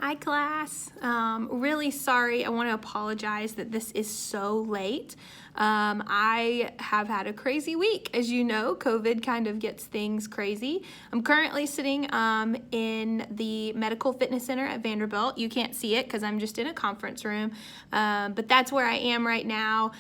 Hi class. Really sorry. I want to apologize that this is so late. I have had a crazy week. As you know, COVID kind of gets things crazy. I'm currently sitting in the Medical Fitness Center at Vanderbilt. You can't see it because I'm just in a conference room, but that's where I am right now.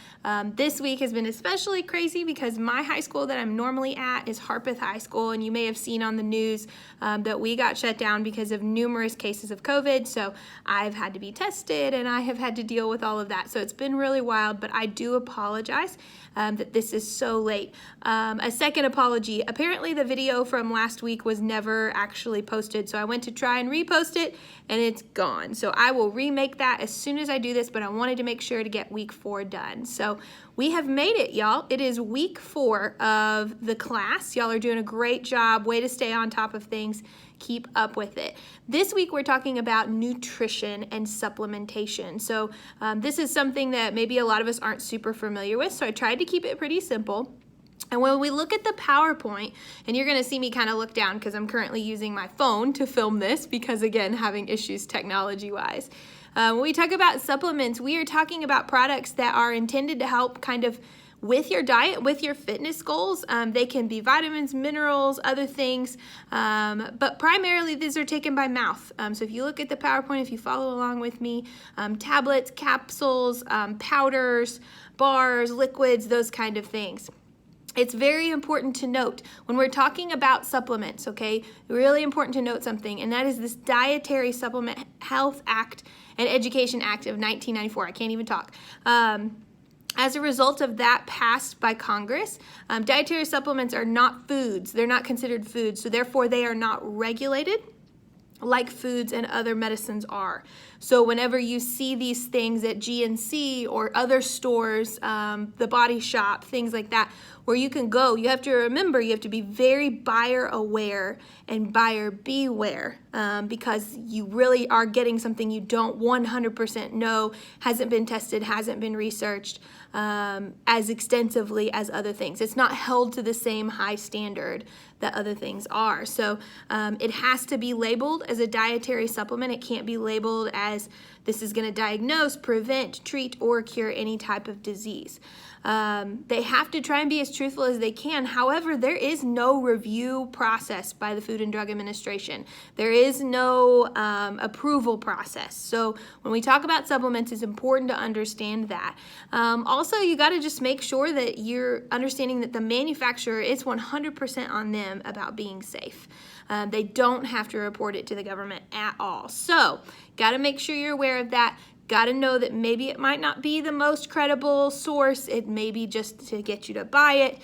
This week has been especially crazy because my high school that I'm normally at is Harpeth High School, and you may have seen on the news that we got shut down because of numerous cases of COVID. So I've had to be tested and I have had to deal with all of that. So it's been really wild, but I do apologize that this is so late. A second apology. Apparently the video from last week was never actually posted. So I went to try and repost it and it's gone. So I will remake that as soon as I do this, but I wanted to make sure to get week 4 done. So we have made it, y'all. It is week 4 of the class. Y'all are doing a great job. Way to stay on top of things. Keep up with it. This week we're talking about nutrition and supplementation. So this is something that maybe a lot of us aren't super familiar with, so I tried to keep it pretty simple. And when we look at the PowerPoint, and you're going to see me kind of look down because I'm currently using my phone to film this because, again, having issues technology-wise. When we talk about supplements, we are talking about products that are intended to help kind of with your diet, with your fitness goals. They can be vitamins, minerals, other things, but primarily these are taken by mouth. So if you look at the PowerPoint, if you follow along with me, tablets, capsules, powders, bars, liquids, those kind of things. It's very important to note when we're talking about supplements, okay, really important to note something, and that is this Dietary Supplement Health Act and Education Act of 1994. I can't even talk. As a result of that passed by Congress, dietary supplements are not foods. They're not considered foods, so therefore they are not regulated like foods and other medicines are. So whenever you see these things at GNC or other stores, the Body Shop, things like that, where you can go, you have to remember you have to be very buyer aware and buyer beware because you really are getting something you don't 100% know, hasn't been tested, hasn't been researched as extensively as other things. It's not held to the same high standard that other things are. So it has to be labeled as a dietary supplement. It can't be labeled as this is going to diagnose, prevent, treat, or cure any type of disease. They have to try and be as truthful as they can. However, there is no review process by the Food and Drug Administration. There is no approval process. So when we talk about supplements, it's important to understand that. Also, you got to just make sure that you're understanding that the manufacturer, it's 100% on them about being safe. They don't have to report it to the government at all. So, got to make sure you're aware of that. Got to know that maybe it might not be the most credible source. It may be just to get you to buy it.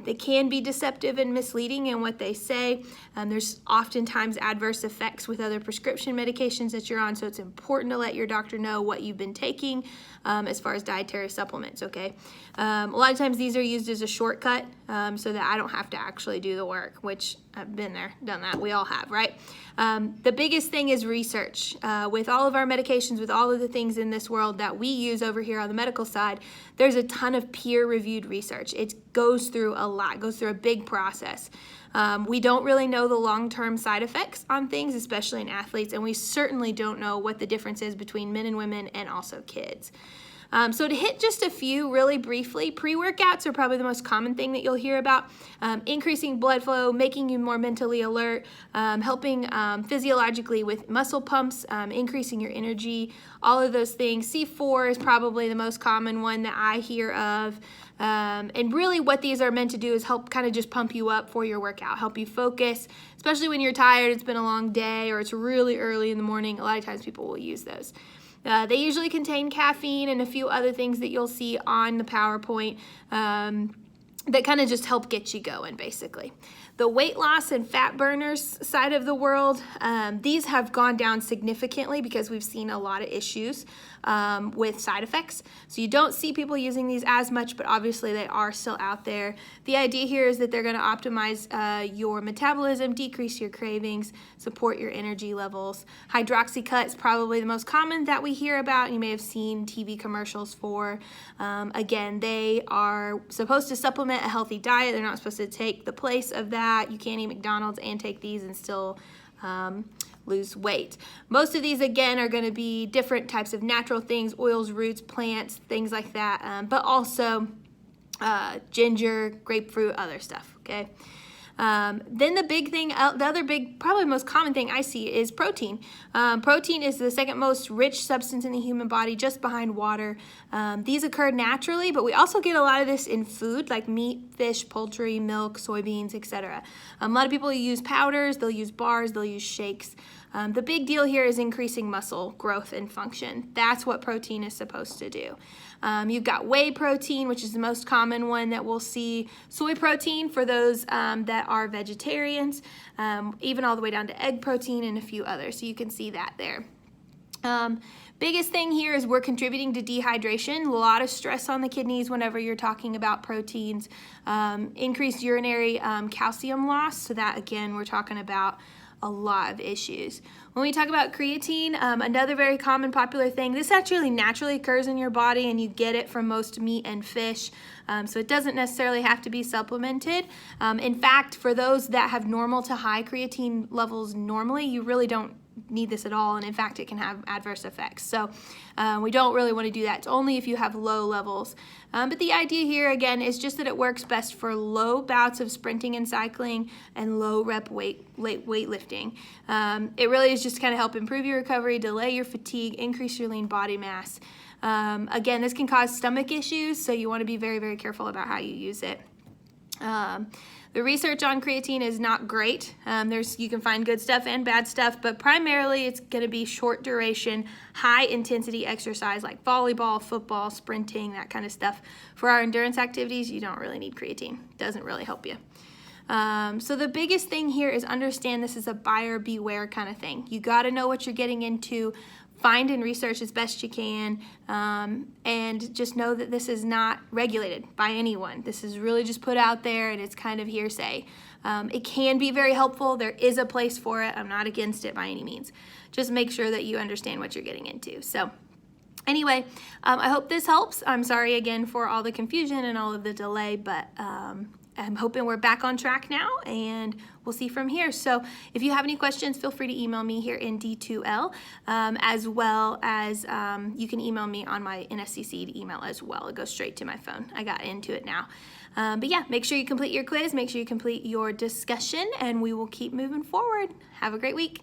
They can be deceptive and misleading in what they say. There's oftentimes adverse effects with other prescription medications that you're on, so it's important to let your doctor know what you've been taking as far as dietary supplements, okay? A lot of times these are used as a shortcut so that I don't have to actually do the work, which I've been there, done that. We all have, right? The biggest thing is research. With all of our medications, with all of the things in this world that we use over here on the medical side, there's a ton of peer-reviewed research. It goes through a lot, goes through a big process. We don't really know the long-term side effects on things, especially in athletes, and we certainly don't know what the difference is between men and women and also kids. So to hit just a few really briefly, pre-workouts are probably the most common thing that you'll hear about. Increasing blood flow, making you more mentally alert, helping physiologically with muscle pumps, increasing your energy, all of those things. C4 is probably the most common one that I hear of. And really what these are meant to do is help kind of just pump you up for your workout, help you focus, especially when you're tired, it's been a long day, or it's really early in the morning. A lot of times people will use those. They usually contain caffeine and a few other things that you'll see on the PowerPoint that kind of just help get you going, basically. The weight loss and fat burners side of the world, these have gone down significantly because we've seen a lot of issues with side effects. So you don't see people using these as much, but obviously they are still out there. The idea here is that they're going to optimize your metabolism, decrease your cravings, support your energy levels. Hydroxycut is probably the most common that we hear about. You may have seen TV commercials for. Again, they are supposed to supplement a healthy diet. They're not supposed to take the place of that. You can't eat McDonald's and take these and still lose weight. Most of these, again, are going to be different types of natural things, oils, roots, plants, things like that, but also ginger, grapefruit, other stuff, okay? Then the big thing, the other big, probably most common thing I see is protein. Protein is the second most rich substance in the human body, just behind water. These occur naturally, but we also get a lot of this in food like meat, fish, poultry, milk, soybeans, etc. A lot of people use powders, they'll use bars, they'll use shakes. The big deal here is increasing muscle growth and function. That's what protein is supposed to do. You've got whey protein, which is the most common one that we'll see. Soy protein for those that are vegetarians, even all the way down to egg protein and a few others. So you can see that there. Biggest thing here is we're contributing to dehydration. A lot of stress on the kidneys whenever you're talking about proteins. Increased urinary calcium loss. So that, again, we're talking about a lot of issues. When we talk about creatine, another very common popular thing, this actually naturally occurs in your body and you get it from most meat and fish, so it doesn't necessarily have to be supplemented. In fact, for those that have normal to high creatine levels normally, you really don't need this at all, and in fact it can have adverse effects. So we don't really want to do that. It's only if you have low levels. But the idea here again is just that it works best for low bouts of sprinting and cycling and low rep weightlifting. It really is just to kind of help improve your recovery, delay your fatigue, increase your lean body mass. Again, this can cause stomach issues, so you want to be very, very careful about how you use it. The research on creatine is not great. You can find good stuff and bad stuff, but primarily it's going to be short duration, high intensity exercise like volleyball, football, sprinting, that kind of stuff. For our endurance activities, you don't really need creatine. It doesn't really help you. So the biggest thing here is understand this is a buyer beware kind of thing. You got to know what you're getting into. Find and research as best you can, and just know that this is not regulated by anyone. This is really just put out there, and it's kind of hearsay. It can be very helpful. There is a place for it. I'm not against it by any means. Just make sure that you understand what you're getting into. So anyway, I hope this helps. I'm sorry again for all the confusion and all of the delay, but I'm hoping we're back on track now, and we'll see from here. So if you have any questions, feel free to email me here in D2L, as well as you can email me on my NSCC email as well. It goes straight to my phone. I got into it now. But yeah, make sure you complete your quiz, make sure you complete your discussion, and we will keep moving forward. Have a great week.